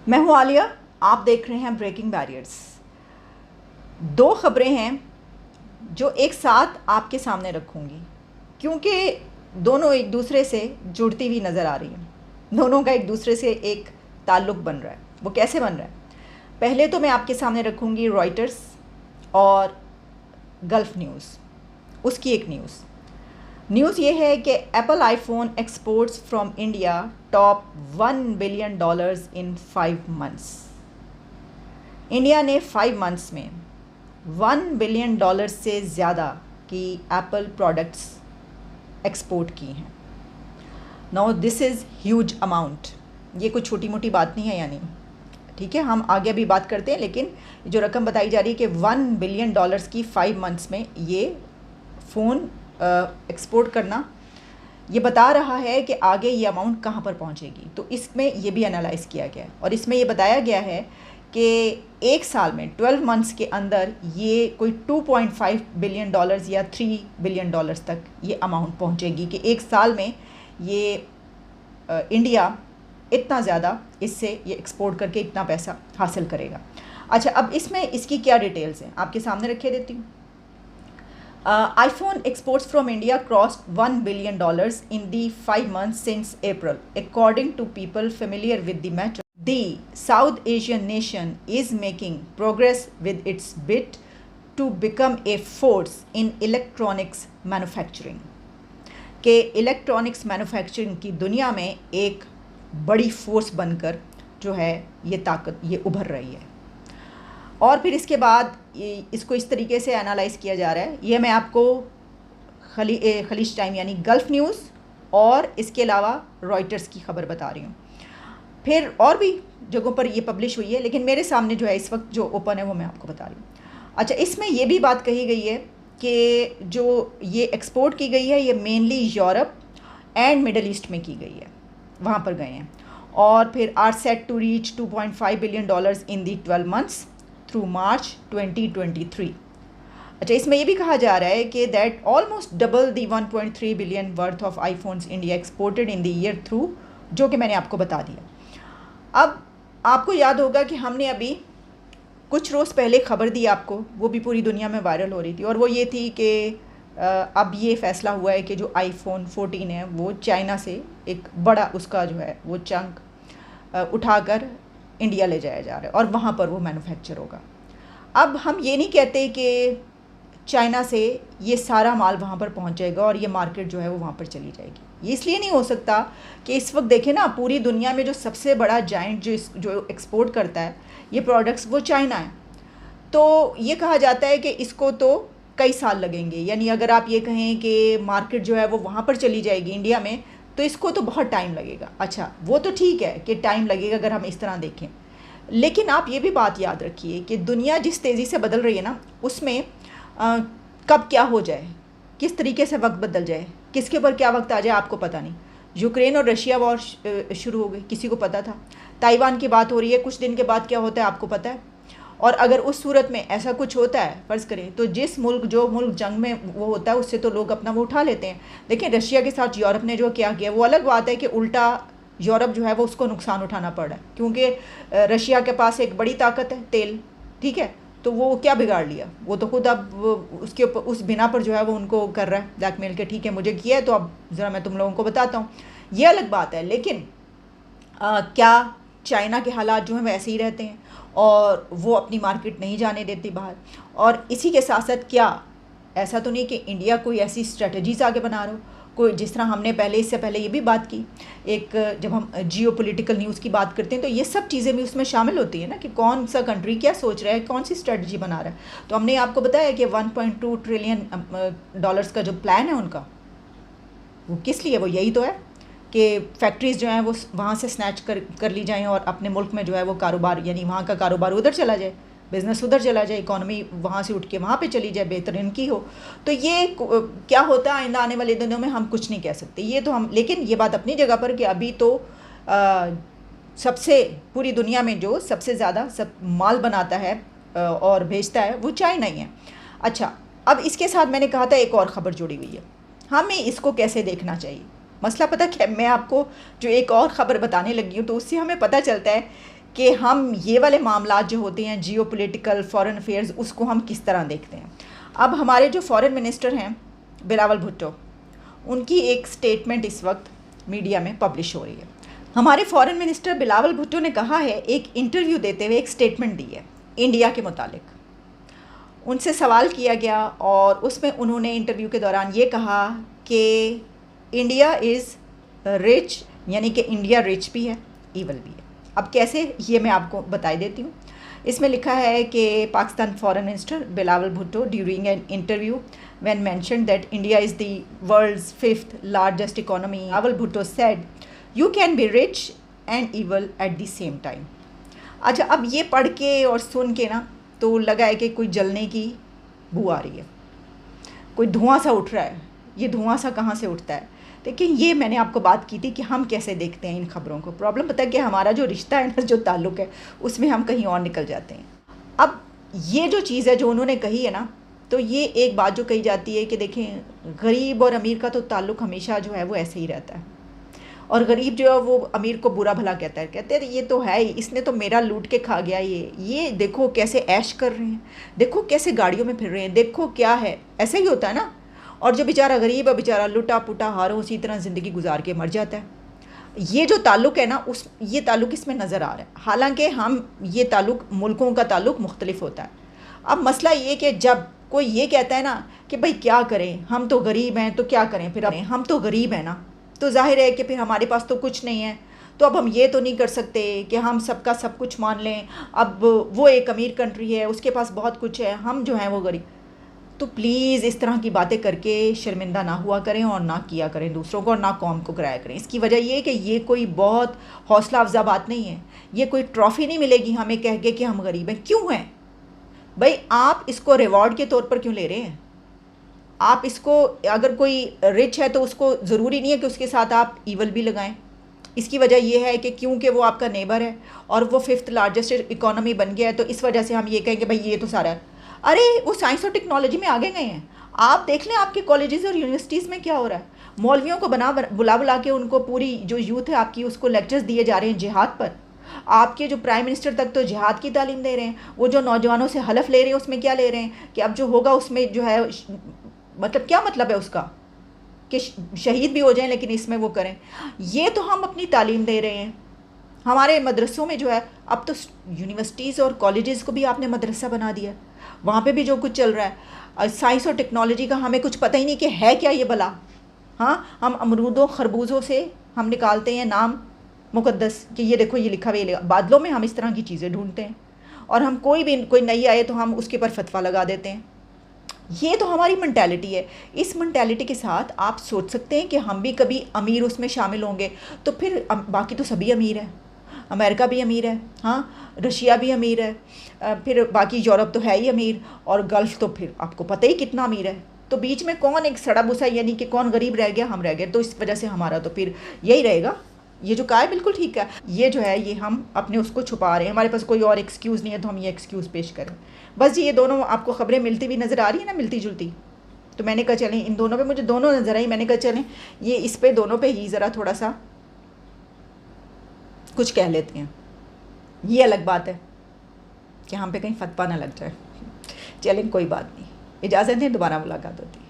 मैं हूँ आलिया। आप देख रहे हैं ब्रेकिंग बैरियर्स। दो खबरें हैं जो एक साथ आपके सामने रखूँगी, क्योंकि दोनों एक दूसरे से जुड़ती हुई नज़र आ रही हैं। दोनों का एक दूसरे से एक ताल्लुक़ बन रहा है। वो कैसे बन रहा है? पहले तो मैं आपके सामने रखूँगी रॉयटर्स और गल्फ़ न्यूज़। उसकी एक न्यूज़ ये है कि Apple iPhone exports from India top $1 billion in 5 months. India ने 5 मंथ्स में $1 बिलियन से ज़्यादा की एप्पल प्रोडक्ट्स एक्सपोर्ट की हैं। Now this is huge amount. ये कोई छोटी मोटी बात नहीं है, यानी ठीक है, हम आगे भी बात करते हैं, लेकिन जो रकम बताई जा रही है कि $1 बिलियन की 5 मंथ्स में ये फ़ोन एक्सपोर्ट करना, ये बता रहा है कि आगे ये अमाउंट कहाँ पर पहुँचेगी। तो इसमें ये भी एनालाइज़ किया गया है और इसमें ये बताया गया है कि एक साल में 12 मंथ्स के अंदर ये कोई $2.5 बिलियन या $3 बिलियन तक ये अमाउंट पहुँचेगी कि एक साल में ये इंडिया इतना ज़्यादा इससे ये एक्सपोर्ट करके इतना पैसा हासिल करेगा। अच्छा, अब इसमें इसकी क्या डिटेल्स हैं आपके सामने रखे देती हूँ। iPhone exports from India crossed $1 billion in the 5 months since April, according to people familiar with the matter. The South Asian nation is making progress with its bid to become a force in electronics manufacturing. कि electronics manufacturing की दुनिया में एक बड़ी force बनकर जो है ये ताकत ये उभर रही है। और फिर इसके बाद इसको इस तरीके से एनालाइज़ किया जा रहा है। ये मैं आपको खलीज टाइम यानी गल्फ़ न्यूज़ और इसके अलावा रॉयटर्स की खबर बता रही हूँ। फिर और भी जगहों पर ये पब्लिश हुई है, लेकिन मेरे सामने जो है इस वक्त जो ओपन है वो मैं आपको बता रही हूँ। अच्छा, इसमें ये भी बात कही गई है कि जो ये एक्सपोर्ट की गई है ये mainly Europe and middle east में की गई है, वहाँ पर गए हैं। और फिर are set to reach $2.5 billion in the 12 months through March 2023। अच्छा, इसमें ये भी कहा जा रहा है कि that almost double the 1.3 billion worth of iPhones India exported in the year through, जो कि मैंने आपको बता दिया। अब आपको याद होगा कि हमने अभी कुछ रोज़ पहले खबर दी आपको, वो भी पूरी दुनिया में वायरल हो रही थी, और वो ये थी कि अब ये फ़ैसला हुआ है कि जो आईफोन 14 है वो चाइना से एक बड़ा उसका जो है वो चंक उठाकर इंडिया ले जाया जा रहा है और वहाँ पर वो मैन्युफैक्चर होगा। अब हम ये नहीं कहते कि चाइना से ये सारा माल वहाँ पर पहुँच जाएगा और ये मार्केट जो है वो वहाँ पर चली जाएगी। ये इसलिए नहीं हो सकता कि इस वक्त देखें ना, पूरी दुनिया में जो सबसे बड़ा जाइंट जो एक्सपोर्ट करता है ये प्रोडक्ट्स वो चाइना है। तो ये कहा जाता है कि इसको तो कई साल लगेंगे, यानी अगर आप ये कहें कि मार्केट जो है वो वहाँ पर चली जाएगी इंडिया में, तो इसको तो बहुत टाइम लगेगा। अच्छा, वो तो ठीक है कि टाइम लगेगा अगर हम इस तरह देखें, लेकिन आप ये भी बात याद रखिए कि दुनिया जिस तेज़ी से बदल रही है ना, उसमें कब क्या हो जाए, किस तरीके से वक्त बदल जाए, किसके ऊपर क्या वक्त आ जाए आपको पता नहीं। यूक्रेन और रशिया वॉर शुरू हो गई, किसी को पता था। ताइवान की बात हो रही है, कुछ दिन के बाद क्या होता है आपको पता है। और अगर उस सूरत में ऐसा कुछ होता है, फ़र्ज़ करें, तो जो मुल्क जंग में वो होता है उससे तो लोग अपना वो उठा लेते हैं। लेकिन रशिया के साथ यूरोप ने जो क्या किया वो अलग बात है कि उल्टा यूरोप जो है वो उसको नुकसान उठाना पड़ रहा है, क्योंकि रशिया के पास एक बड़ी ताकत है, तेल, ठीक है। तो वो क्या बिगाड़ लिया, वो तो खुद अब उसके ऊपर उस बिना पर जो है वो उनको कर रहा है ब्लैकमेल के, ठीक है मुझे किया है तो अब ज़रा मैं तुम लोगों को बताता हूँ, ये अलग बात है। लेकिन क्या चाइना के हालात जो हैं वैसे ही रहते हैं और वो अपनी मार्केट नहीं जाने देती बाहर। और इसी के साथ साथ क्या ऐसा तो नहीं कि इंडिया कोई ऐसी स्ट्रेटजीज़ आगे बना रहा हो, कोई जिस तरह हमने इससे पहले ये भी बात की, एक जब हम जियोपॉलिटिकल न्यूज़ की बात करते हैं तो ये सब चीज़ें भी उसमें शामिल होती है ना, कि कौन सा कंट्री क्या सोच रहा है, कौन सी स्ट्रेटजी बना रहा है। तो हमने आपको बताया कि $1.2 ट्रिलियन का जो प्लान है उनका, वो किस लिए, वो यही तो है कि फैक्ट्रीज़ जो हैं वो वहाँ से स्नैच कर ली जाएँ और अपने मुल्क में जो है वो कारोबार, यानी वहाँ का कारोबार उधर चला जाए, बिज़नेस उधर चला जाए, इकॉनमी वहाँ से उठ के वहाँ पे चली जाए, बेहतर इनकी हो। तो ये क्या होता है आइंदा आने वाले दिनों में हम कुछ नहीं कह सकते, ये तो हम, लेकिन ये बात अपनी जगह पर कि अभी तो सबसे पूरी दुनिया में जो सबसे ज़्यादा सब माल बनाता है और भेजता है वो चाइना ही है। अच्छा, अब इसके साथ मैंने कहा था एक और ख़बर जुड़ी हुई है, हमें इसको कैसे देखना चाहिए। मसला पता क्या, मैं आपको जो एक और ख़बर बताने लगी हूँ तो उससे हमें पता चलता है कि हम ये वाले मामलात जो होते हैं जियोपॉलिटिकल फॉरेन अफेयर्स, उसको हम किस तरह देखते हैं। अब हमारे जो फॉरेन मिनिस्टर हैं बिलावल भुट्टो, उनकी एक स्टेटमेंट इस वक्त मीडिया में पब्लिश हो रही है। हमारे फॉरेन मिनिस्टर बिलावल भुट्टो ने कहा है, एक इंटरव्यू देते हुए एक स्टेटमेंट दी है इंडिया के मुतालिक। उनसे सवाल किया गया और उसमें उन्होंने इंटरव्यू के दौरान ये कहा कि इंडिया इज़ रिच, यानी कि इंडिया रिच भी है, ईवल भी है। अब कैसे, ये मैं आपको बता देती हूँ। इसमें लिखा है कि Pakistan foreign minister Bilawal Bhutto during an interview when mentioned that India is the world's 5th largest economy, Bilawal Bhutto said, "You can be rich and evil at the same time." अच्छा, अब ये पढ़ के और सुन के ना तो लगा है कि कोई जलने की बू आ रही है, कोई धुआं सा उठ रहा है। ये धुआं सा कहाँ से उठता है? देखिए, ये मैंने आपको बात की थी कि हम कैसे देखते हैं इन खबरों को। प्रॉब्लम पता है कि हमारा जो रिश्ता है ना, जो ताल्लुक़ है, उसमें हम कहीं और निकल जाते हैं। अब ये जो चीज़ है जो उन्होंने कही है ना, तो ये एक बात जो कही जाती है कि देखें, गरीब और अमीर का तो ताल्लुक़ हमेशा जो है वो ऐसे ही रहता है, और गरीब जो है वो अमीर को बुरा भला कहते हैं ये तो है ही, इसने तो मेरा लूट के खा गया, ये देखो कैसे ऐश कर रहे हैं, देखो कैसे गाड़ियों में फिर रहे हैं, देखो क्या है। ऐसे ही होता है ना। और जो बेचारा गरीब है, बेचारा लुटा पुटा हारों उसी तरह ज़िंदगी गुजार के मर जाता है। ये जो ताल्लुक़ है ना, ये ताल्लुक़ इसमें नज़र आ रहा है। हालांकि हम ये ताल्लुक़, मुल्कों का ताल्लुक़ मुख्तलिफ होता है। अब मसला ये कि जब कोई ये कहता है ना कि भाई क्या करें, हम तो गरीब हैं तो क्या करें, फिर हम तो गरीब हैं ना, तो जाहिर है कि फिर हमारे पास तो कुछ नहीं है, तो अब हम ये तो नहीं कर सकते कि हम सबका सब कुछ मान लें। अब वो एक अमीर कंट्री है, उसके पास बहुत कुछ है, हम जो हैं वो गरीब। तो प्लीज़ इस तरह की बातें करके शर्मिंदा ना हुआ करें और ना किया करें दूसरों को, और ना कौम को कराया करें। इसकी वजह ये है कि ये कोई बहुत हौसला अफजा बात नहीं है। ये कोई ट्रॉफ़ी नहीं मिलेगी हमें कह के कि हम गरीब हैं। क्यों हैं भाई? आप इसको रिवॉर्ड के तौर पर क्यों ले रहे हैं? आप इसको, अगर कोई रिच है तो उसको ज़रूरी नहीं है कि उसके साथ आप ईवल भी लगाएं। इसकी वजह यह है कि क्योंकि वो आपका नेबर है और वो 5th लार्जेस्ट इकॉनमी बन गया है, तो इस वजह से हम ये कहेंगे भाई ये तो सारा है। अरे वो साइंस और टेक्नोलॉजी में आगे गए हैं। आप देख लें आपके कॉलेजेस और यूनिवर्सिटीज़ में क्या हो रहा है। मौलवियों को बुला के उनको, पूरी जो यूथ है आपकी, उसको लेक्चर्स दिए जा रहे हैं जिहाद पर। आपके जो प्राइम मिनिस्टर तक तो जिहाद की तालीम दे रहे हैं। वो जो नौजवानों से हलफ ले रहे हैं, उसमें क्या ले रहे हैं कि अब जो होगा उसमें जो है, मतलब क्या मतलब है उसका कि शहीद भी हो जाएं, लेकिन इसमें वो करें। ये तो हम अपनी तालीम दे रहे हैं। हमारे मदरसों में जो है, अब तो यूनिवर्सिटीज़ और कॉलेजेस को भी आपने मदरसा बना दिया। वहाँ पे भी जो कुछ चल रहा है साइंस और टेक्नोलॉजी का, हमें कुछ पता ही नहीं कि है क्या ये भला। हाँ, हम अमरूदों खरबूजों से हम निकालते हैं नाम मुकद्दस कि ये देखो ये लिखा हुआ है। बादलों में हम इस तरह की चीज़ें ढूंढते हैं, और हम कोई नई आए तो हम उसके पर फतवा लगा देते हैं। ये तो हमारी मेंटालिटी है। इस मेंटालिटी के साथ आप सोच सकते हैं कि हम भी कभी अमीर उसमें शामिल होंगे, तो फिर बाकी तो सभी अमीर हैं। अमेरिका भी अमीर है, हाँ, रशिया भी अमीर है, फिर बाकी यूरोप तो है ही अमीर, और गल्फ़ तो फिर आपको पता ही कितना अमीर है। तो बीच में कौन एक सड़ा भूसा, यानी कि कौन गरीब रह गया? हम रह गए। तो इस वजह से हमारा तो फिर यही रहेगा। ये जो कहा है बिल्कुल ठीक है। ये जो है, ये हम अपने उसको छुपा रहे हैं। हमारे पास कोई और एक्सक्यूज़ नहीं है, तो हम ये एक्सक्यूज़ पेश करें। बस जी, ये दोनों आपको खबरें मिलती हुई नज़र आ रही है ना, मिलती जुलती। तो मैंने कहा चलें, इन दोनों पे मुझे दोनों नज़र आई। मैंने कहा चलें ये इस पे, दोनों पे ही ज़रा थोड़ा सा कुछ कह लेते हैं। ये अलग बात है कि हम पे कहीं फतवा ना लग जाए। चलें, कोई बात नहीं, इजाज़त दें, दोबारा मुलाकात होती है।